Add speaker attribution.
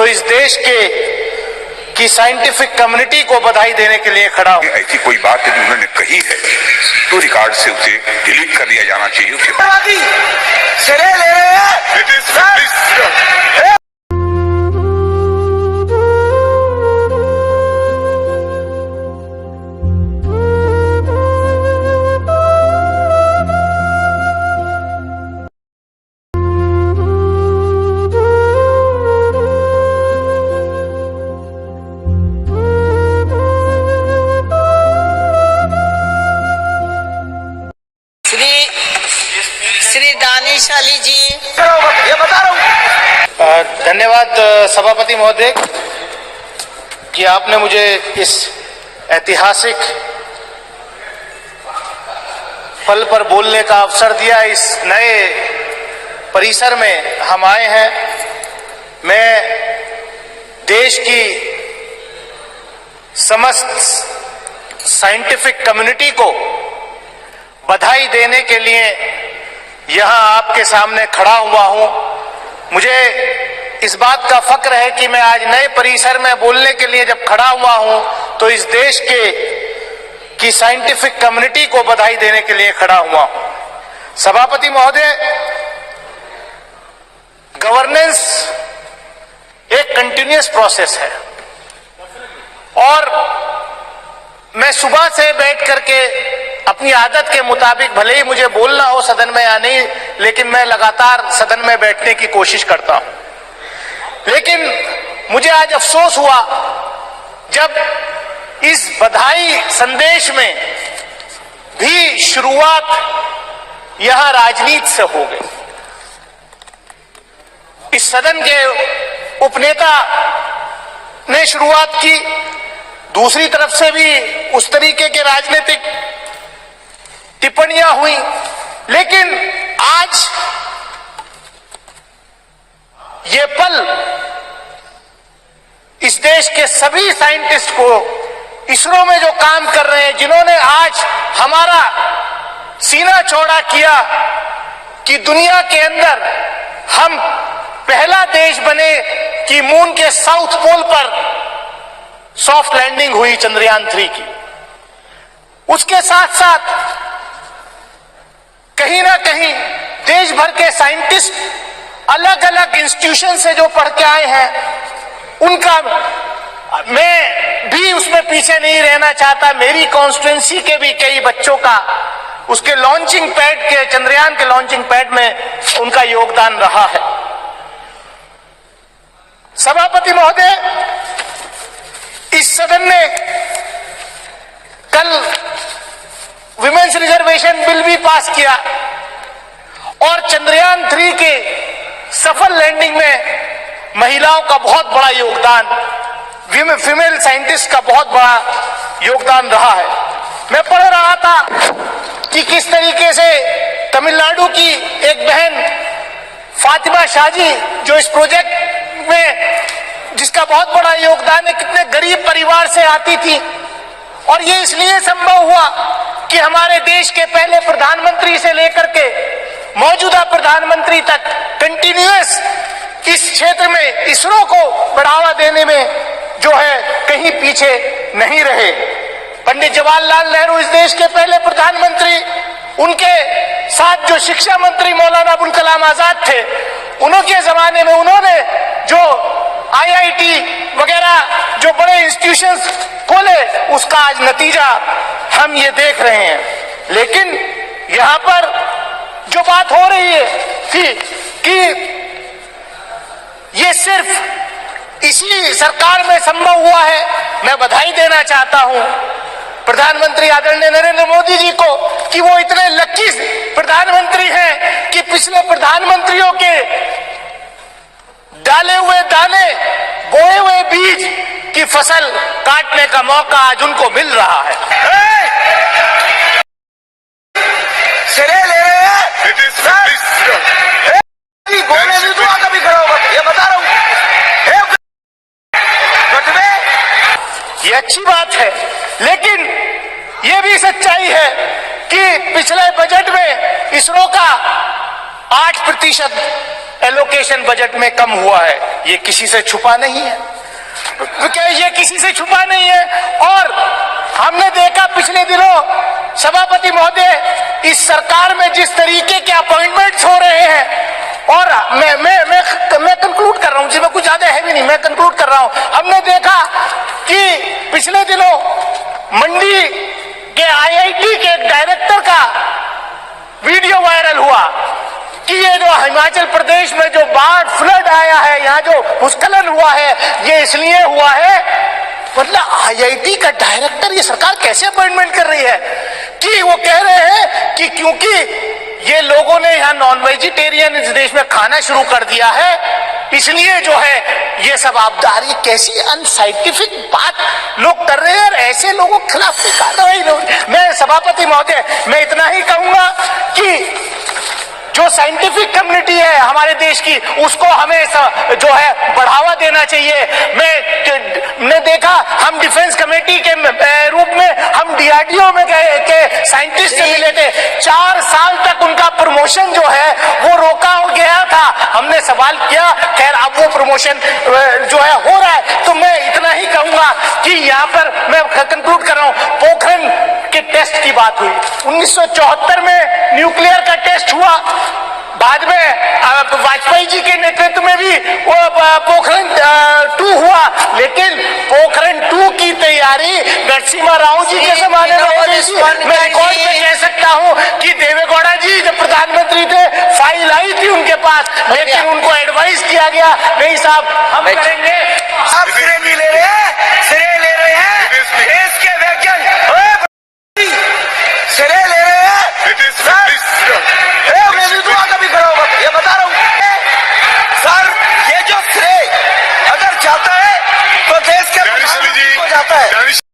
Speaker 1: इस देश की साइंटिफिक कम्युनिटी को बधाई देने के लिए खड़ा हूं।
Speaker 2: ऐसी कोई बात यदि उन्होंने कही है तो रिकॉर्ड से उसे डिलीट कर दिया जाना चाहिए।
Speaker 3: सिरे ले रहे हैं। श्री दानिश अली जी, ये बता रहा हूँ।
Speaker 1: धन्यवाद सभापति महोदय कि आपने मुझे इस ऐतिहासिक पल पर बोलने का अवसर दिया। इस नए परिसर में हम आए हैं। मैं देश की समस्त साइंटिफिक कम्युनिटी को बधाई देने के लिए यहां आपके सामने खड़ा हुआ हूं। मुझे इस बात का फक्र है कि मैं आज नए परिसर में बोलने के लिए जब खड़ा हुआ हूं तो इस देश की साइंटिफिक कम्युनिटी को बधाई देने के लिए खड़ा हुआ हूं। सभापति महोदय, गवर्नेंस एक कंटिन्यूअस प्रोसेस है और मैं सुबह से बैठ करके अपनी आदत के मुताबिक, भले ही मुझे बोलना हो सदन में या नहीं, लेकिन मैं लगातार सदन में बैठने की कोशिश करता हूं। लेकिन मुझे आज अफसोस हुआ जब इस बधाई संदेश में भी शुरुआत यहां राजनीति से हो गई। इस सदन के उपनेता ने शुरुआत की, दूसरी तरफ से भी उस तरीके के राजनीतिक टिप्पणियां हुई। लेकिन आज ये पल इस देश के सभी साइंटिस्ट को, इसरो में जो काम कर रहे हैं, जिन्होंने आज हमारा सीना चौड़ा किया कि दुनिया के अंदर हम पहला देश बने कि मून के साउथ पोल पर सॉफ्ट लैंडिंग हुई चंद्रयान 3 की। उसके साथ साथ कहीं ना कहीं देश भर के साइंटिस्ट अलग अलग इंस्टीट्यूशन से जो पढ़ के आए हैं, उनका मैं भी उसमें पीछे नहीं रहना चाहता। मेरी कॉन्स्टिट्यूएंसी के भी कई बच्चों का उसके लॉन्चिंग पैड के, चंद्रयान के लॉन्चिंग पैड में उनका योगदान रहा है। सभापति महोदय, इस सदन ने कल विमेंस रिजर्वेशन बिल भी पास किया और चंद्रयान 3 के सफल लैंडिंग में महिलाओं का बहुत बड़ा योगदान, फीमेल साइंटिस्ट का बहुत बड़ा योगदान रहा है। मैं पढ़ रहा था कि किस तरीके से तमिलनाडु की एक बहन फातिमा शाजी, जो इस प्रोजेक्ट में जिसका बहुत बड़ा योगदान है, कितने गरीब परिवार से आती थी और ये इसलिए संभव हुआ कि हमारे देश के पहले प्रधानमंत्री से लेकर के मौजूदा प्रधानमंत्री तक कंटिन्यूअस इस क्षेत्र में इसरो को बढ़ावा देने में जो है कहीं पीछे नहीं रहे। पंडित जवाहरलाल नेहरू इस देश के पहले प्रधानमंत्री, उनके साथ जो शिक्षा मंत्री मौलाना अबुल कलाम आजाद थे, उनके जमाने में उन्होंने जो IIT वगैरह जो बड़े इंस्टीट्यूशंस खोले, उसका आज नतीजा हम ये देख रहे हैं। लेकिन यहां पर जो बात हो रही है कि ये सिर्फ इसी सरकार में संभव हुआ है। मैं बधाई देना चाहता हूं प्रधानमंत्री आदरणीय नरेंद्र मोदी जी को कि वो इतने लकी प्रधानमंत्री हैं कि पिछले प्रधानमंत्रियों के डाले हुए दाने, बोए हुए बीज की फसल काटने का मौका आज उनको मिल रहा है।
Speaker 3: सिरे ले रहे हैं। बोलने भी तो कभी खड़ा होगा, ये बता रहा हूं।
Speaker 1: ये अच्छी बात है, लेकिन ये भी सच्चाई है कि पिछले बजट में इसरो का 8% एलोकेशन बजट में कम हुआ है, ये किसी से छुपा नहीं है। तो क्या ये किसी से छुपा नहीं है? और हमने देखा पिछले दिनों सभापति महोदय, इस सरकार में जिस तरीके के अपॉइंटमेंट्स हो रहे हैं, और मैं कंक्लूड कर रहा हूं, जिसमें कुछ ज्यादा है भी नहीं, मैं कंक्लूड कर रहा हूं। हमने देखा कि पिछले दिनों मंडी के आईआईटी के एक डायरेक्टर का वीडियो वायरल हुआ कि ये जो हिमाचल प्रदेश में जो बाढ़ फ्लड आया है, यहाँ जो भूस्खलन हुआ है, ये इसलिए हुआ है। मतलब आईआईटी का डायरेक्टर, ये सरकार कैसे अपॉइंटमेंट कर रही है कि वो कह रहे हैं कि क्योंकि ये लोगों ने यहाँ नॉन वेजिटेरियन इस देश में खाना शुरू कर दिया है, इसलिए जो है ये सब आपदा आ रही है। कैसी अनसाइंटिफिक बात लोग कर रहे हैं, और ऐसे लोगों के खिलाफ कार्रवाई। मैं सभापति महोदय, मैं इतना ही कहूंगा कि जो साइंटिफिक कम्युनिटी है हमारे देश की, उसको हमें जो है बढ़ावा देना चाहिए। मैं देखा, हम डिफेंस कमेटी के रूप में हम डीआरडीओ में गए के साइंटिस्ट से मिले थे। 4 साल तक उनका प्रमोशन जो है वो रोका गया था। हमने सवाल किया, खैर अब वो प्रमोशन जो है हो रहा है। तो मैं इतना ही कहूंगा कि यहाँ पर मैं कंक्लूड कर रहा हूँ, पोखरण के टेस्ट की बात हुई। 1974 में न्यूक्लियर का टेस्ट हुआ, बाद में वाजपेयी जी के नेतृत्व में भी वो पोखरण 2 हुआ, लेकिन पोखरण 2 की तैयारी नरसिम्हा राव जी के जमाने में हो रही थी। मैं रिकॉर्ड में कह सकता हूं कि देवेगौड़ा जी जब प्रधानमंत्री थे, फाइल आई थी उनके पास, लेकिन उनको एडवाइस किया गया, नहीं साहब हम करेंगे।
Speaker 3: आप श्रेय नहीं ले रहे हैं, श्रेय ले रहे हैं देश के वैज्ञानिक, श्रेय ले रहे हैं कभी खड़ा होगा, ये बता रहा हूं सर। ये जो श्रेय अगर जाता है तो देश के प्रधानमंत्री को जाता है।